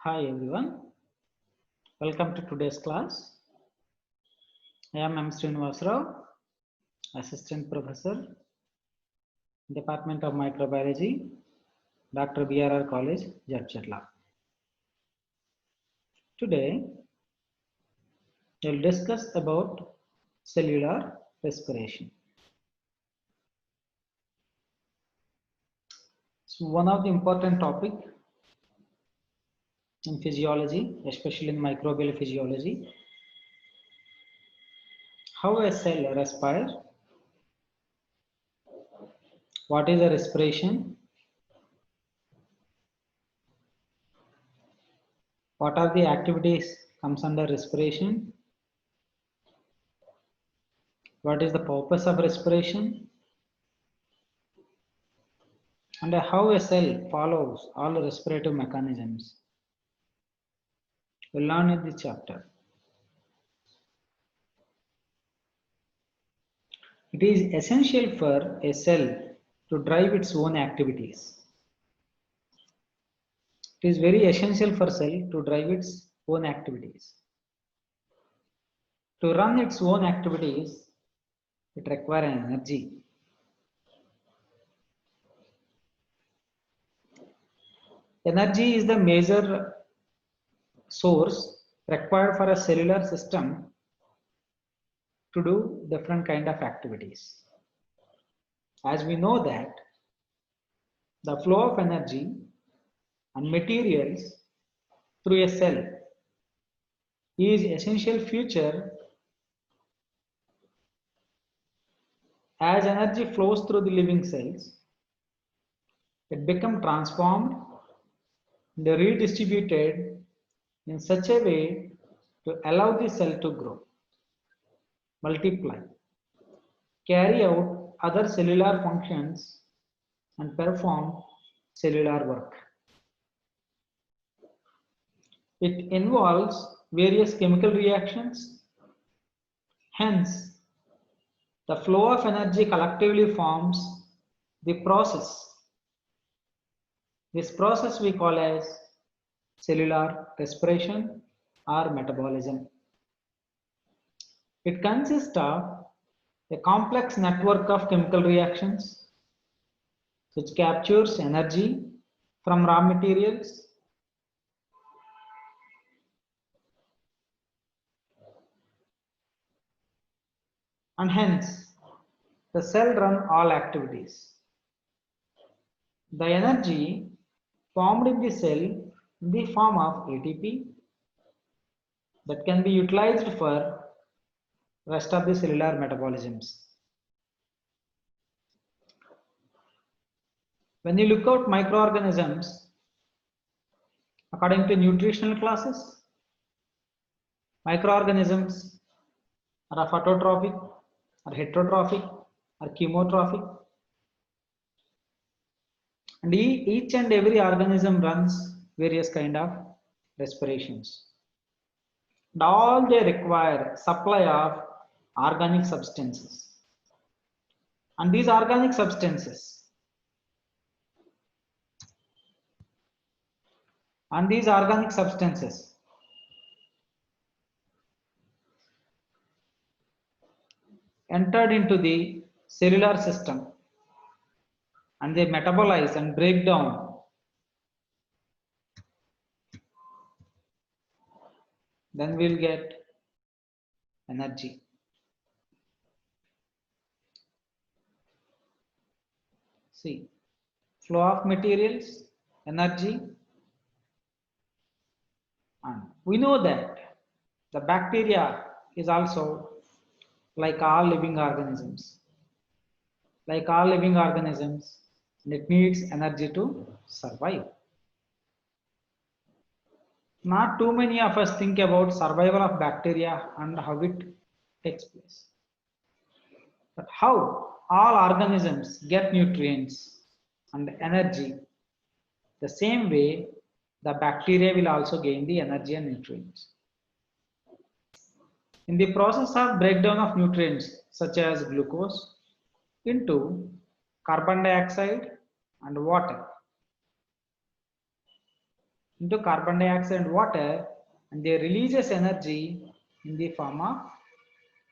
Hi everyone, welcome to today's class. I am M. Srinivas Rao, Assistant Professor, Department of Microbiology, Dr. BRR College, Jadcherla. Today, we will discuss about cellular respiration. So one of the important topic in physiology, especially in microbial physiology, how a cell respires, what is a respiration, what are the activities comes under respiration, what is the purpose of respiration, and how a cell follows all respiratory mechanisms. We'll learn in this chapter. It is essential for a cell to drive its own activities. It is very essential for cell to drive its own activities. To run its own activities, it requires energy. Energy is the major source required for a cellular system to do different kind of activities. As we know that the flow of energy and materials through a cell is essential feature. As energy flows through the living cells, it becomes transformed and redistributed in such a way to allow the cell to grow, multiply, carry out other cellular functions and perform cellular work. It involves various chemical reactions. Hence, the flow of energy collectively forms the process. This process we call as cellular respiration or metabolism. It consists of a complex network of chemical reactions which captures energy from raw materials and hence the cell run all activities. The energy formed in the cell in the form of ATP that can be utilized for rest of the cellular metabolisms. When you look at microorganisms, according to nutritional classes, microorganisms are phototrophic, or heterotrophic, or chemotrophic. And each and every organism runs various kind of respirations. And all they require supply of organic substances. And these organic substances entered into the cellular system and they metabolize and break down. Then we'll get energy. See, flow of materials, energy, and we know that the bacteria is also like all living organisms. Like all living organisms, it needs energy to survive. Not too many of us think about survival of bacteria and how it takes place. But how all organisms get nutrients and energy, the same way the bacteria will also gain the energy and nutrients. In the process of breakdown of nutrients such as glucose into carbon dioxide and water, into carbon dioxide and water, and they releases energy in the form of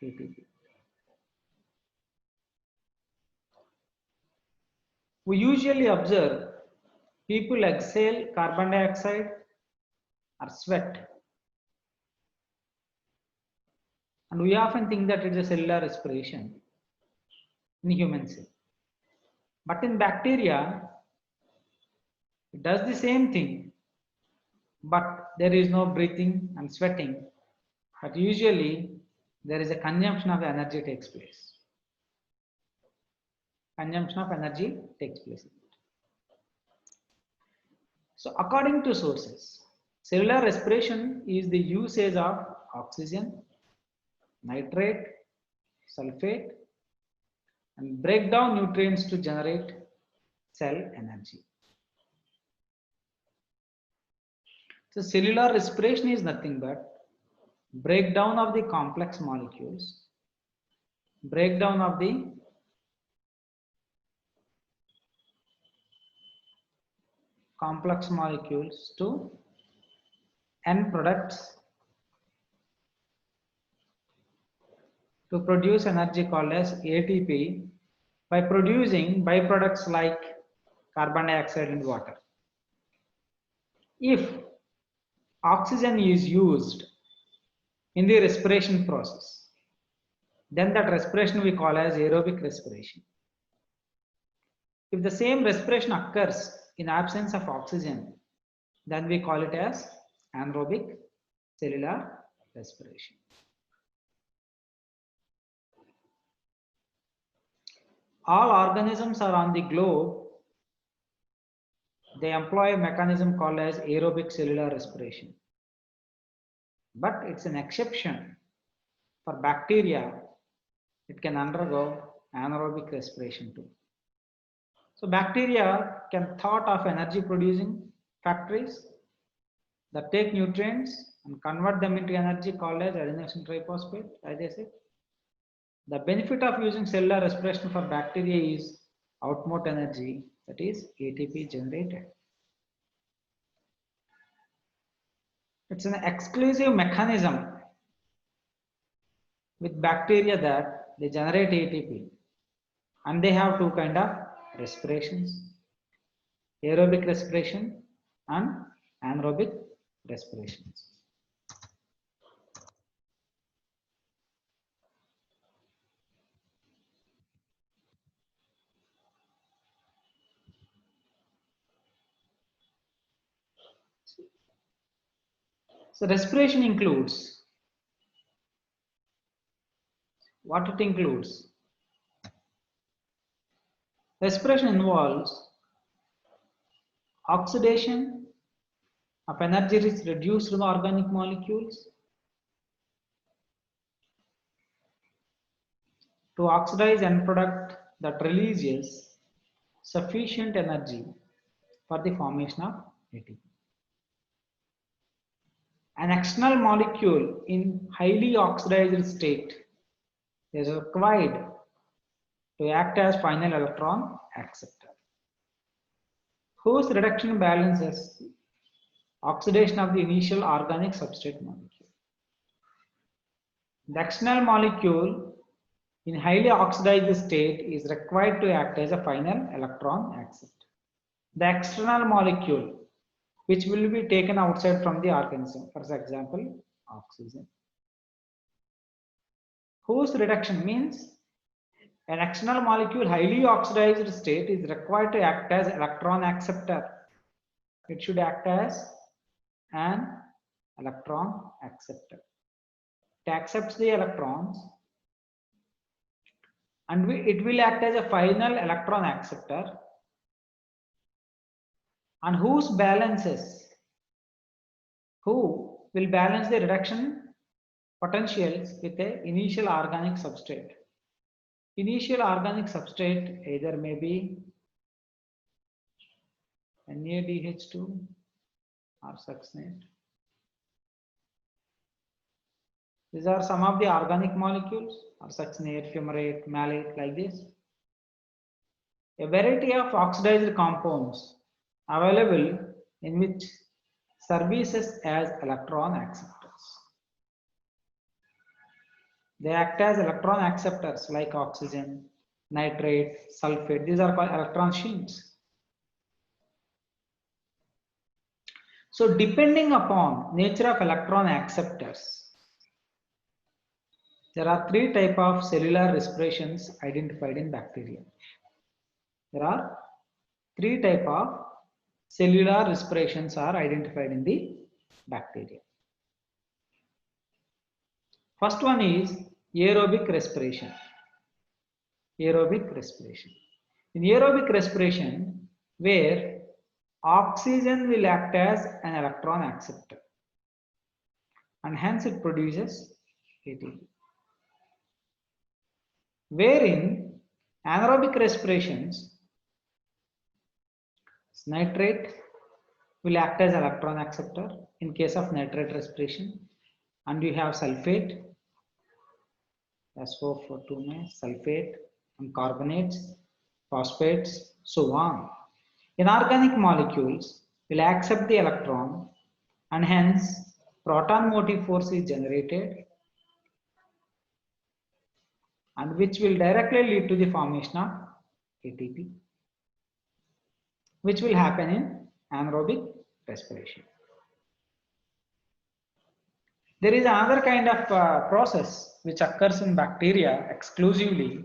ATP. We usually observe people exhale carbon dioxide or sweat, and we often think that it is a cellular respiration in human cell. But in bacteria, it does the same thing, but there is no breathing and sweating. But usually there is a consumption of energy takes place. Consumption of energy takes place. So according to sources, cellular respiration is the usage of oxygen, nitrate, sulfate, and break down nutrients to generate cell energy. So cellular respiration is nothing but breakdown of the complex molecules, breakdown of the complex molecules to end products to produce energy called as ATP by producing byproducts like carbon dioxide and water. If oxygen is used in the respiration process, then that respiration we call as aerobic respiration. If the same respiration occurs in absence of oxygen, then we call it as anaerobic cellular respiration. All organisms are on the globe, they employ a mechanism called as aerobic cellular respiration. But it's an exception. For bacteria, it can undergo anaerobic respiration too. So bacteria can thought of energy producing factories that take nutrients and convert them into energy called as adenosine triphosphate, as I said. The benefit of using cellular respiration for bacteria is output energy, that is ATP generated. It's an exclusive mechanism with bacteria that they generate ATP, and they have two kinds of respirations: aerobic respiration and anaerobic respirations. So respiration includes what it includes. Respiration involves oxidation of energy rich reduced organic molecules to oxidize end product that releases sufficient energy for the formation of ATP. An external molecule in highly oxidized state is required to act as final electron acceptor, whose reduction balances oxidation of the initial organic substrate molecule. The external molecule in highly oxidized state is required to act as a final electron acceptor. The external molecule which will be taken outside from the organism, for example, oxygen, whose reduction means an external molecule highly oxidized state is required to act as electron acceptor. It should act as an electron acceptor. It accepts the electrons and it will act as a final electron acceptor, and who will balance the reduction potentials with the initial organic substrate. Initial organic substrate either may be NADH2 or succinate. These are some of the organic molecules, or succinate, fumarate, malate, like this. A variety of oxidized compounds available in which services as electron acceptors. They act as electron acceptors like oxygen, nitrate, sulfate. These are called electron sheets. So depending upon nature of electron acceptors, there are three types of cellular respirations identified in bacteria. There are three types of cellular respirations are identified in the bacteria. First one is aerobic respiration. Aerobic respiration. In aerobic respiration, where oxygen will act as an electron acceptor and hence it produces ATP. Wherein anaerobic respirations, nitrate will act as electron acceptor in case of nitrate respiration, and you have sulfate, SO4 sulfate, and carbonates, phosphates, so on. Inorganic molecules will accept the electron and hence proton motive force is generated, and which will directly lead to the formation of ATP, which will happen in anaerobic respiration. There is another kind of process which occurs in bacteria exclusively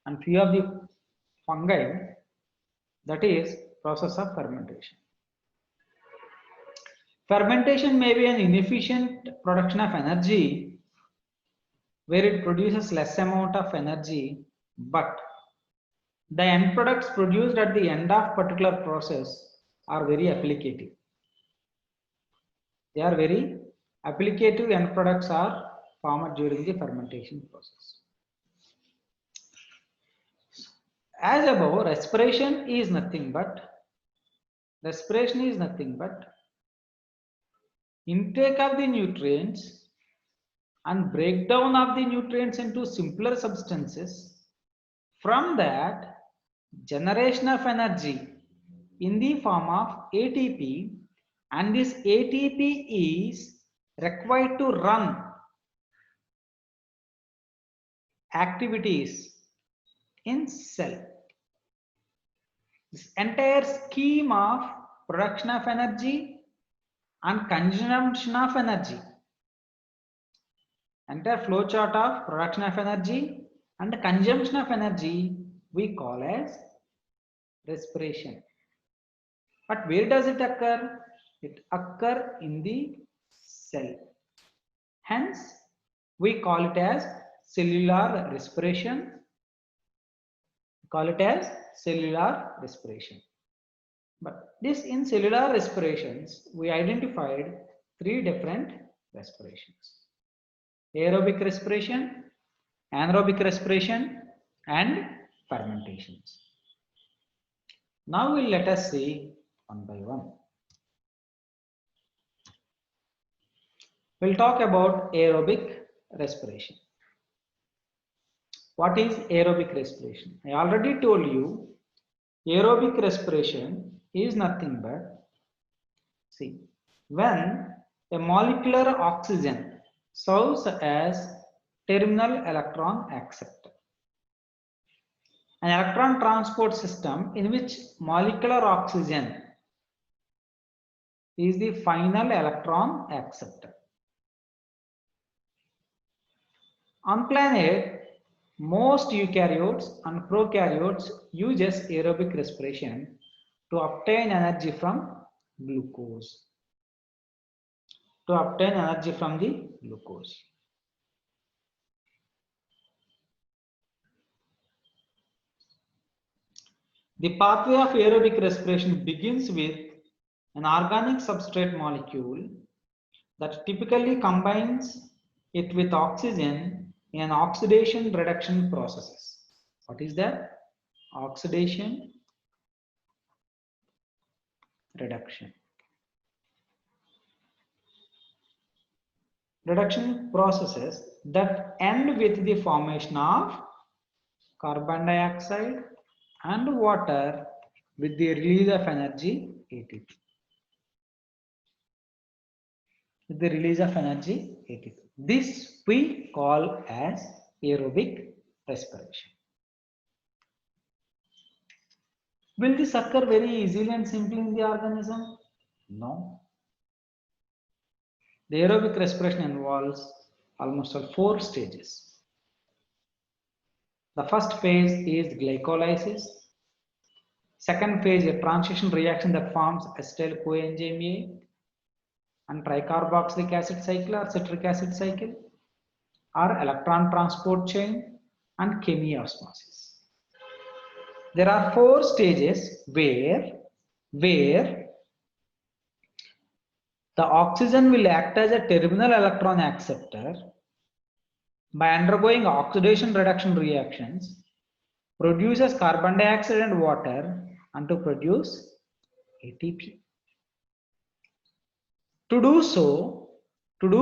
and few of the fungi, that is process of fermentation. Fermentation may be an inefficient production of energy where it produces less amount of energy, but the end products produced at the end of particular process are very applicative. They are very applicative end products are formed during the fermentation process. As above, respiration is nothing but intake of the nutrients and breakdown of the nutrients into simpler substances. From that, generation of energy in the form of ATP, and this ATP is required to run activities in cell. This entire scheme of production of energy and consumption of energy, entire flow chart of production of energy and consumption of energy, we call as respiration. But where does it occur? It occurs in the cell. Hence, we call it as cellular respiration. But this in cellular respirations, we identified three different respirations: aerobic respiration, anaerobic respiration, and fermentations. Now let us see one by one. We'll talk about aerobic respiration. What is aerobic respiration? I already told you aerobic respiration is nothing but, see, when a molecular oxygen serves as terminal electron acceptor. An electron transport system in which molecular oxygen is the final electron acceptor. On planet, most eukaryotes and prokaryotes uses aerobic respiration to obtain energy from glucose. The pathway of aerobic respiration begins with an organic substrate molecule that typically combines it with oxygen in an oxidation reduction processes. What is that? Oxidation reduction processes that end with the formation of carbon dioxide and water with the release of energy ATP. with the release of energy ATP. This we call as aerobic respiration. Will this occur very easily and simply in the organism? No. The aerobic respiration involves almost all 4 stages. The first phase is glycolysis. Second phase, a transition reaction that forms acetyl coenzyme A and tricarboxylic acid cycle or citric acid cycle, or electron transport chain and chemiosmosis. There are 4 stages where the oxygen will act as a terminal electron acceptor by undergoing oxidation reduction reactions, produces carbon dioxide and water, and to produce ATP. To do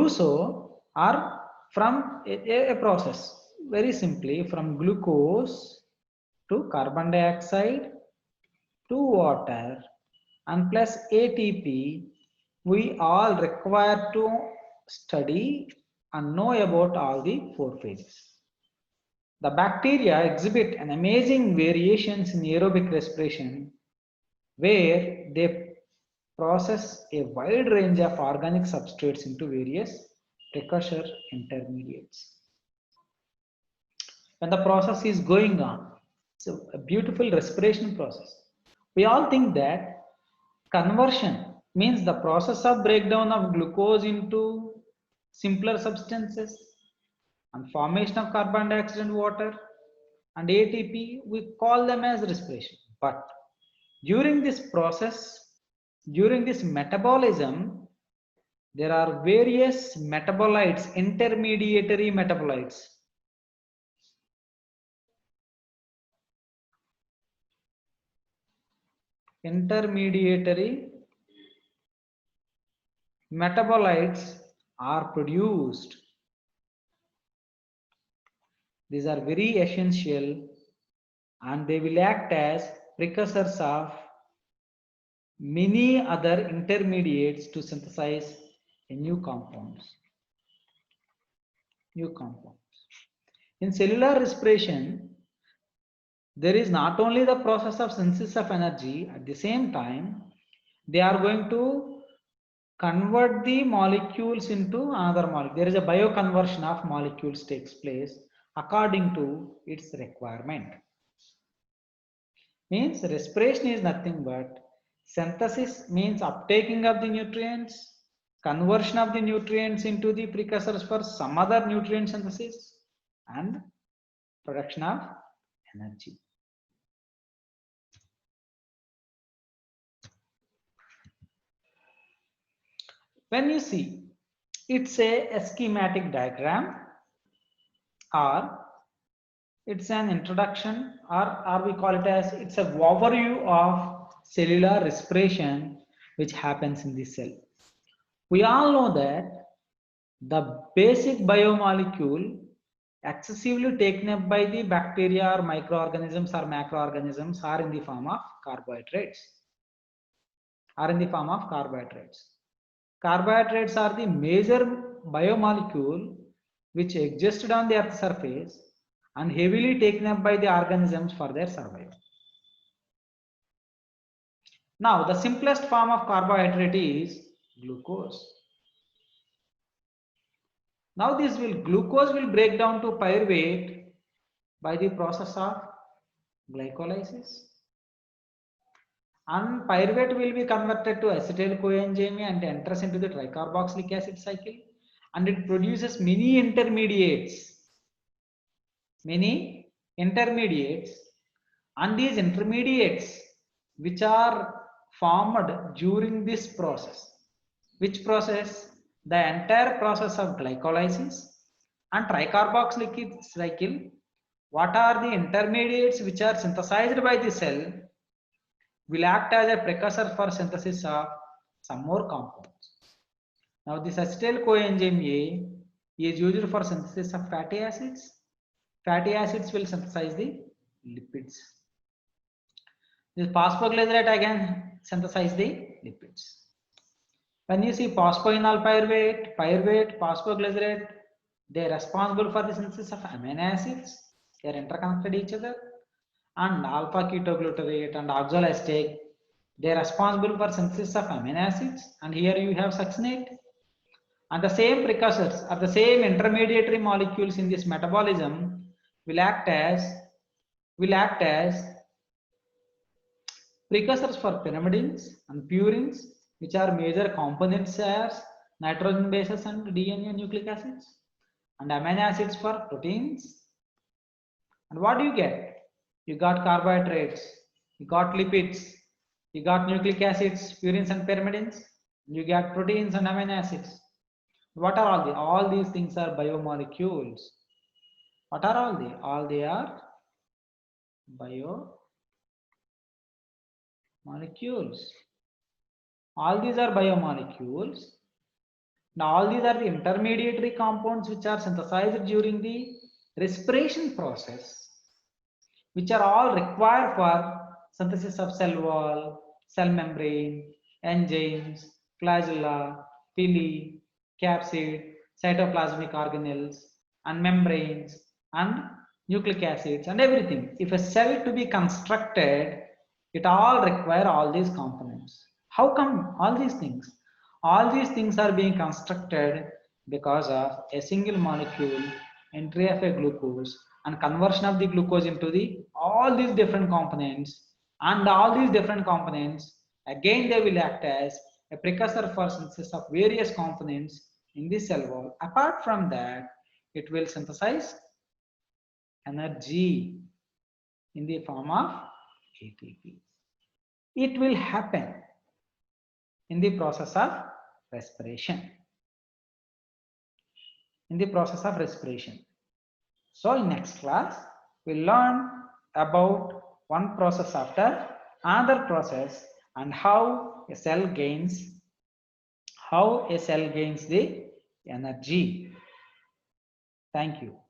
so are from a process, very simply from glucose to carbon dioxide to water and plus ATP, we all require to study and know about all the 4 phases. The bacteria exhibit an amazing variations in aerobic respiration where they process a wide range of organic substrates into various precursor intermediates. When the process is going on, it's a beautiful respiration process. We all think that conversion means the process of breakdown of glucose into simpler substances and formation of carbon dioxide and water and ATP, we call them as respiration. But during this process, during this metabolism, there are various metabolites, intermediary metabolites. Intermediary metabolites are produced. These are very essential and they will act as precursors of many other intermediates to synthesize a new compounds. In cellular respiration, there is not only the process of synthesis of energy, at the same time, they are going to convert the molecules into another molecule. There is a bioconversion of molecules takes place according to its requirement. Means respiration is nothing but synthesis means uptaking of the nutrients, conversion of the nutrients into the precursors for some other nutrient synthesis, and production of energy. When you see, it's a schematic diagram or it's an introduction or we call it as it's a overview of cellular respiration which happens in the cell. We all know that the basic biomolecule excessively taken up by the bacteria or microorganisms or macroorganisms are in the form of carbohydrates. Carbohydrates are the major biomolecule which existed on the earth surface and heavily taken up by the organisms for their survival. Now, the simplest form of carbohydrate is glucose. Now, glucose will break down to pyruvate by the process of glycolysis. And pyruvate will be converted to acetyl coenzyme and enters into the tricarboxylic acid cycle, and it produces many intermediates, and these intermediates which are formed during this process. Which process? The entire process of glycolysis and tricarboxylic cycle. What are the intermediates which are synthesized by the cell will act as a precursor for synthesis of some more compounds. Now this acetyl coenzyme A is used for synthesis of fatty acids. Fatty acids will synthesize the lipids. This phosphoglycerate again synthesize the lipids. When you see phosphoenol pyruvate, pyruvate, phosphoglycerate, they are responsible for the synthesis of amino acids. They are interconnected each other. And alpha ketoglutarate and oxaloacetate, they are responsible for synthesis of amino acids. And here you have succinate. And the same precursors or the same intermediary molecules in this metabolism will act as precursors for pyrimidines and purines, which are major components as nitrogen bases and DNA nucleic acids, and amino acids for proteins. And what do you get? You got carbohydrates, you got lipids, you got nucleic acids, purines and pyrimidines, you get proteins and amino acids. What are all these? All these things are biomolecules. What are all they? All they are biomolecules. All these are biomolecules. Now all these are the intermediary compounds which are synthesized during the respiration process, which are all required for synthesis of cell wall, cell membrane, enzymes, flagella, pili, capsid, cytoplasmic organelles, and membranes, and nucleic acids, and everything. If a cell to be constructed, it all require all these components. How come all these things? All these things are being constructed because of a single molecule entry of a glucose and conversion of the glucose into the all these different components, and all these different components again they will act as a precursor for synthesis of various components in the cell wall. Apart from that, it will synthesize energy in the form of ATP. It will happen in the process of respiration. So in next class, we'll learn about one process after another process and how a cell gains the energy. Thank you.